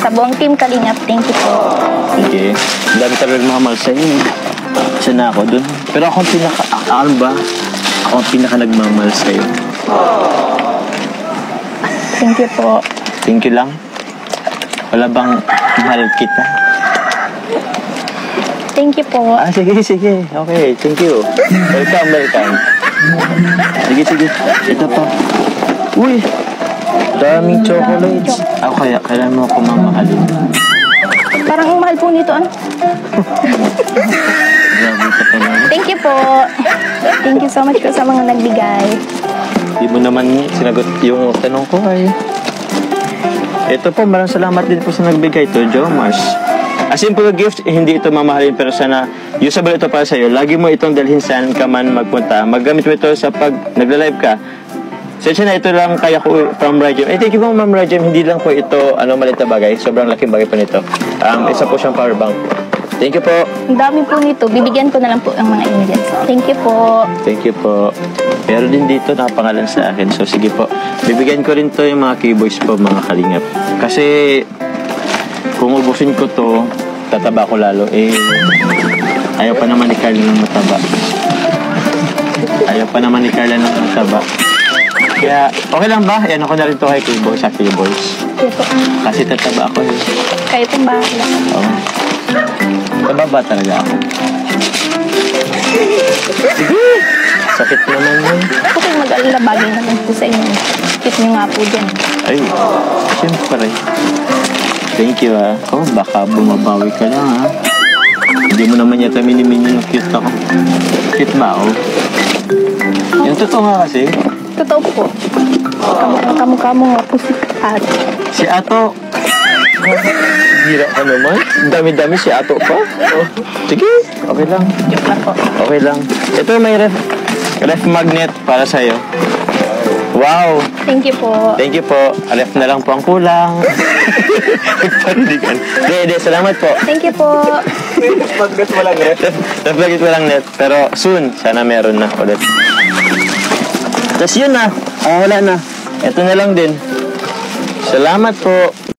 Sa buong team Kalingap, thank you po. Sige. Ang dami talagang mamahal sa'yo. Isa na ako dun. Pero ako ang pinaka... Ano ba? Ako ang pinaka nagmamahal sa'yo. Thank you po. Thank you lang. Wala bang mahal kita? Thank you po. Sige. Okay, thank you. Welcome. Sige. Ito pa. Uy! Daming chocolates. Kaya kailan mo ako mamahalin. Parang ang mahal po nito, ano? Grabe ka talaga. Thank you po. Thank you so much po sa mga nagbigay. Di mo naman sinagot yung tanong ko ay. Ito po, maraming salamat din po sa nagbigay to, Jomars. A simple gift, hindi ito mamahalin pero sana usable ito para sa'yo. Lagi mo itong dalhin saan ka man magpunta. Maggamit mo ito sa pag nagla-live ka. Sensya na ito lang kaya ko from Rajim. Thank you po, Ma'am Rajim. Hindi lang po ito maliit na bagay. Sobrang laking bagay po nito. Isa po siyang power bank. Thank you po. Ang dami po nito. Bibigyan ko na lang po ang mga ingredients. Thank you po. Thank you po. Meron din dito nakapangalan sa akin. So, sige po. Bibigyan ko rin to yung mga keyboards po, mga kalingap. Kasi, kung ubusin ko to, tataba ko lalo. Ayaw pa naman ni Carla ng mataba. Kaya, okay lang ba? Yan ako na rin to kay keyboards, sa keyboards. Sige po. Kasi tataba ako eh. Kayo pong bahala. Oo. Tababa talaga ako. Sige! Sakit naman yun. Huwag kayong mag-alala, bagay naman po sa inyo. Keep nyo nga po dyan. Ay, siyempre. Thank you baka bumabawi ka lang Hindi mo naman yata mini-mini yung cute ako. Cute ba ako? Yung totoo nga kasi. Totoo po. Kamukha mo nga po si Ato. Si Ato. Hira ka naman. Dami-dami si Ato pa. Sige, okay lang. Joke lang po. Okay lang. Ito may ref magnet para sa'yo. Wow! Thank you po. Thank you po. Ref na lang po ang kulang. Paridigan. Hindi, salamat po. Thank you po. Magnet walang net. Magnet walang net. Pero soon, sana meron na ulit. Tapos yun na. Wala na. Ito na lang din. Salamat po.